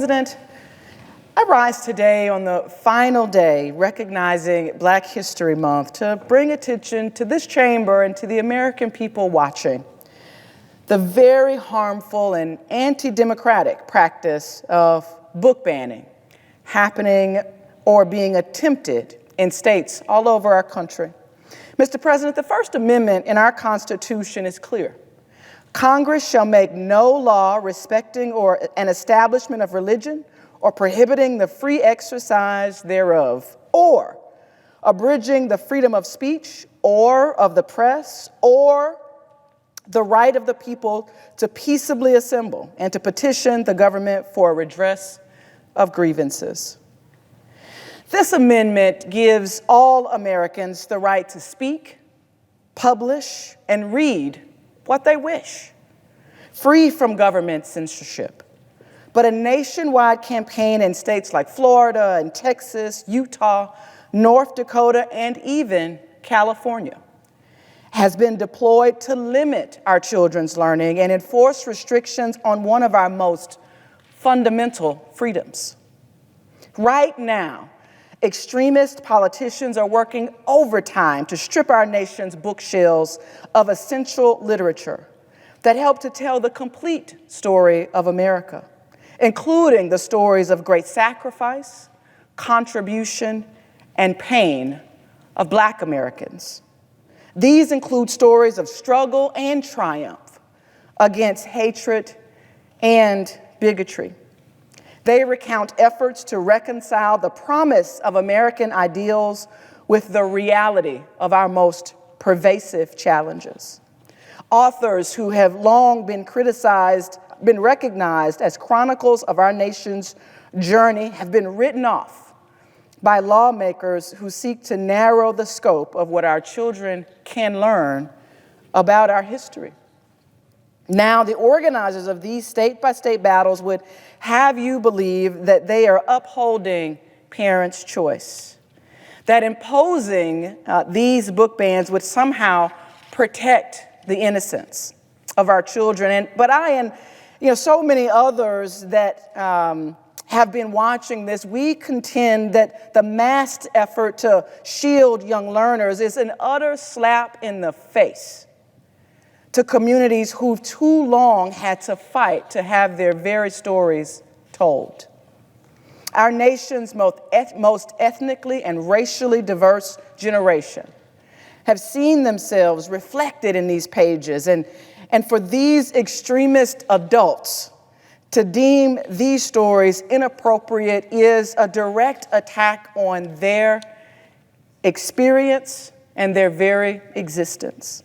President, I rise today on the final day recognizing Black History Month to bring attention to this chamber and to the American people watching the very harmful and anti-democratic practice of book banning happening or being attempted in states all over our country. Mr. President, the First Amendment in our Constitution is clear. Congress shall make no law respecting or an establishment of religion or prohibiting the free exercise thereof, or abridging the freedom of speech or of the press or the right of the people to peaceably assemble and to petition the government for a redress of grievances. This amendment gives all Americans the right to speak, publish, and read what they wish, free from government censorship. But a nationwide campaign in states like Florida and Texas, Utah, North Dakota, and even California has been deployed to limit our children's learning and enforce restrictions on one of our most fundamental freedoms. Right now, extremist politicians are working overtime to strip our nation's bookshelves of essential literature that help to tell the complete story of America, including the stories of great sacrifice, contribution, and pain of Black Americans. These include stories of struggle and triumph against hatred and bigotry. They recount efforts to reconcile the promise of American ideals with the reality of our most pervasive challenges. Authors who have long been recognized as chronicles of our nation's journey have been written off by lawmakers who seek to narrow the scope of what our children can learn about our history. Now, the organizers of these state-by-state battles would have you believe that they are upholding parents' choice, that imposing these book bans would somehow protect the innocence of our children. But I and so many others that have been watching this, we contend that the massed effort to shield young learners is an utter slap in the face to communities who've too long had to fight to have their very stories told. Our nation's most ethnically and racially diverse generation have seen themselves reflected in these pages, and for these extremist adults to deem these stories inappropriate is a direct attack on their experience and their very existence.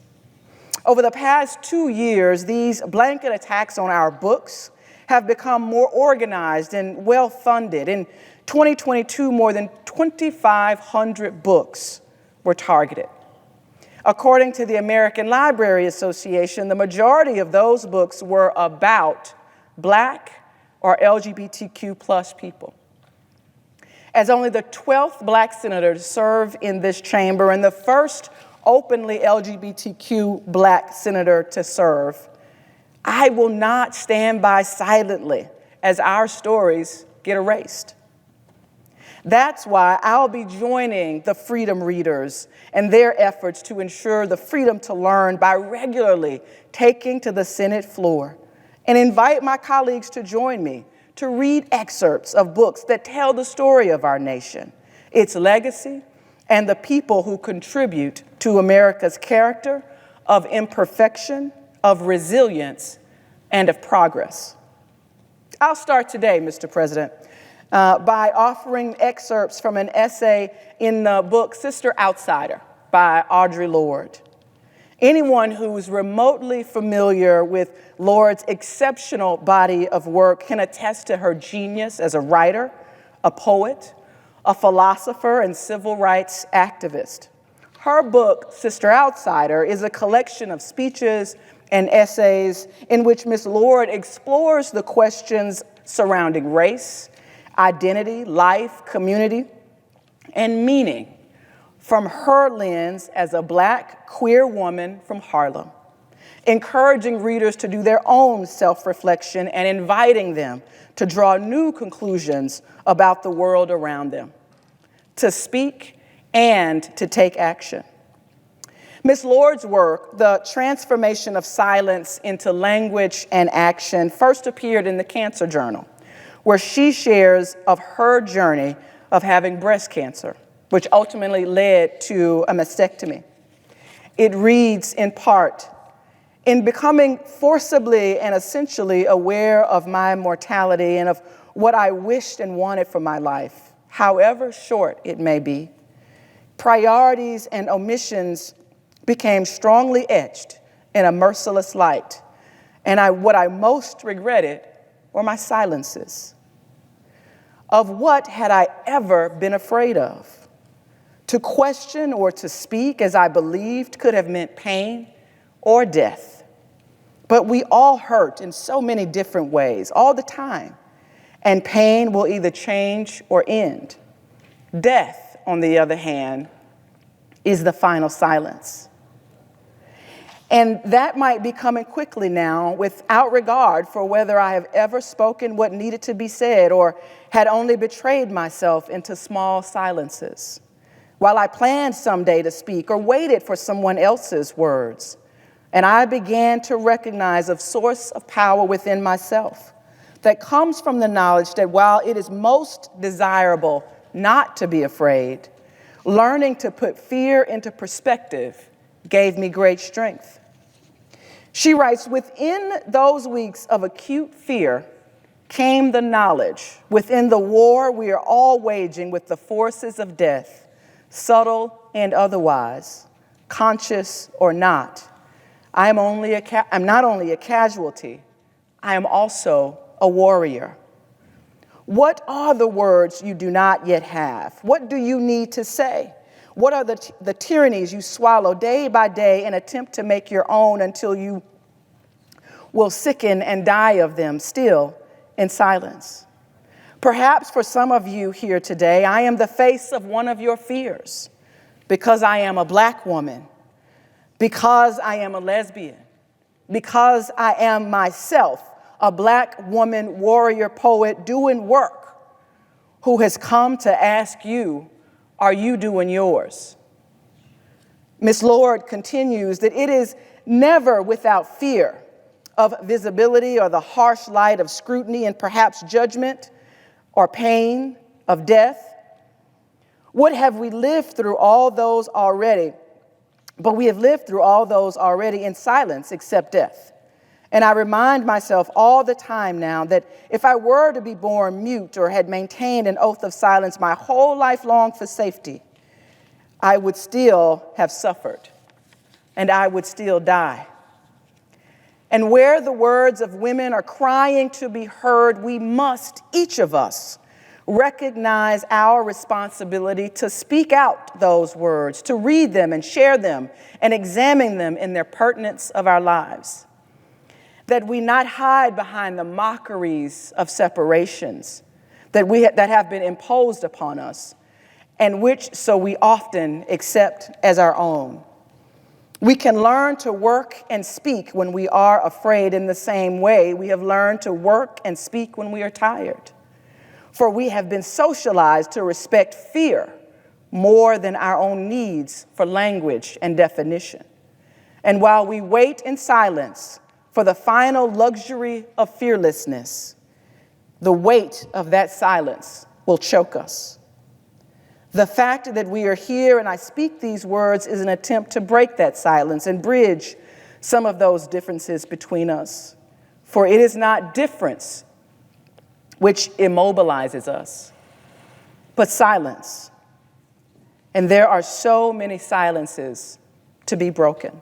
Over the past 2 years, these blanket attacks on our books have become more organized and well-funded. In 2022, more than 2,500 books were targeted. According to the American Library Association, the majority of those books were about Black or LGBTQ plus people. As only the 12th Black senator to serve in this chamber and the first openly LGBTQ Black senator to serve, I will not stand by silently as our stories get erased. That's why I'll be joining the Freedom Readers and their efforts to ensure the freedom to learn by regularly taking to the Senate floor and invite my colleagues to join me to read excerpts of books that tell the story of our nation, its legacy, and the people who contribute to America's character of imperfection, of resilience, and of progress. I'll start today, Mr. President, by offering excerpts from an essay in the book Sister Outsider by Audre Lorde. Anyone who's remotely familiar with Lorde's exceptional body of work can attest to her genius as a writer, a poet, a philosopher, and civil rights activist. Her book, Sister Outsider, is a collection of speeches and essays in which Ms. Lorde explores the questions surrounding race, identity, life, community, and meaning from her lens as a Black queer woman from Harlem. encouraging readers to do their own self-reflection and inviting them to draw new conclusions about the world around them, to speak and to take action. Ms. Lorde's work, The Transformation of Silence into Language and Action, first appeared in the Cancer Journal, where she shares of her journey of having breast cancer, which ultimately led to a mastectomy. It reads in part, "In becoming forcibly and essentially aware of my mortality and of what I wished and wanted for my life, however short it may be, priorities and omissions became strongly etched in a merciless light, and what I most regretted were my silences. Of what had I ever been afraid of? To question or to speak, as I believed, could have meant pain or death. But we all hurt in so many different ways, all the time, and pain will either change or end. Death, on the other hand, is the final silence." And that might be coming quickly now, without regard for whether I have ever spoken what needed to be said or had only betrayed myself into small silences, while I planned someday to speak or waited for someone else's words. And I began to recognize a source of power within myself that comes from the knowledge that while it is most desirable not to be afraid, learning to put fear into perspective gave me great strength. She writes, "Within those weeks of acute fear came the knowledge, within the war we are all waging with the forces of death, subtle and otherwise, conscious or not, I'm not only a casualty, I am also a warrior. What are the words you do not yet have? What do you need to say? What are the tyrannies you swallow day by day and attempt to make your own until you will sicken and die of them still in silence? Perhaps for some of you here today, I am the face of one of your fears because I am a Black woman, because I am a lesbian, because I am myself a Black woman warrior poet doing work who has come to ask you, are you doing yours?" Ms. Lorde continues that it is never without fear of visibility or the harsh light of scrutiny and perhaps judgment or pain of death. What have we lived through all those already? But we have lived through all those already in silence except death. And I remind myself all the time now that if I were to be born mute or had maintained an oath of silence my whole life long for safety, I would still have suffered and I would still die. And where the words of women are crying to be heard, we must, each of us, recognize our responsibility to speak out those words, to read them and share them and examine them in their pertinence of our lives. That we not hide behind the mockeries of separations that have been imposed upon us and which so we often accept as our own. We can learn to work and speak when we are afraid in the same way we have learned to work and speak when we are tired. For we have been socialized to respect fear more than our own needs for language and definition. And while we wait in silence for the final luxury of fearlessness, the weight of that silence will choke us. The fact that we are here and I speak these words is an attempt to break that silence and bridge some of those differences between us. For it is not difference which immobilizes us, but silence. And there are so many silences to be broken.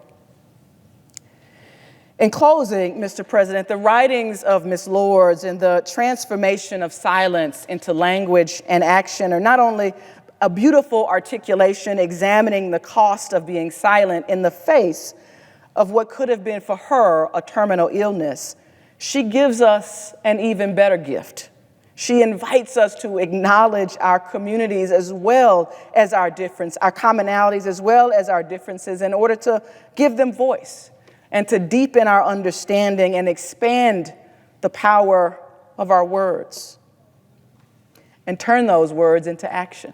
In closing, Mr. President, the writings of Ms. Lorde and the transformation of silence into language and action are not only a beautiful articulation examining the cost of being silent in the face of what could have been for her a terminal illness, she gives us an even better gift. She invites us to acknowledge our communities as well as our commonalities as well as our differences in order to give them voice and to deepen our understanding and expand the power of our words and turn those words into action.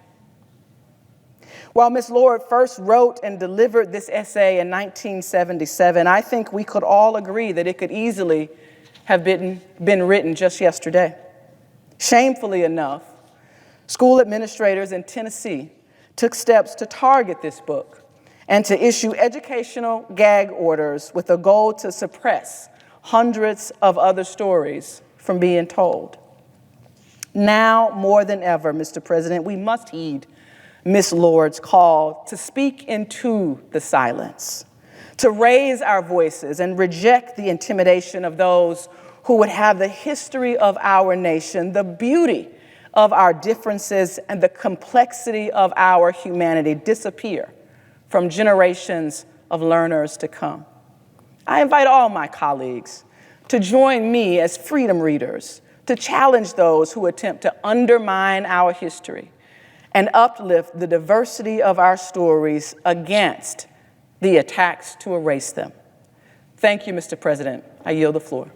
While Ms. Lorde first wrote and delivered this essay in 1977, I think we could all agree that it could easily have been written just yesterday. Shamefully enough, school administrators in Tennessee took steps to target this book and to issue educational gag orders with a goal to suppress hundreds of other stories from being told. Now, more than ever, Mr. President, we must heed Ms. Lorde's call to speak into the silence, to raise our voices and reject the intimidation of those who would have the history of our nation, the beauty of our differences, and the complexity of our humanity disappear from generations of learners to come. I invite all my colleagues to join me as freedom readers to challenge those who attempt to undermine our history and uplift the diversity of our stories against the attacks to erase them. Thank you, Mr. President. I yield the floor.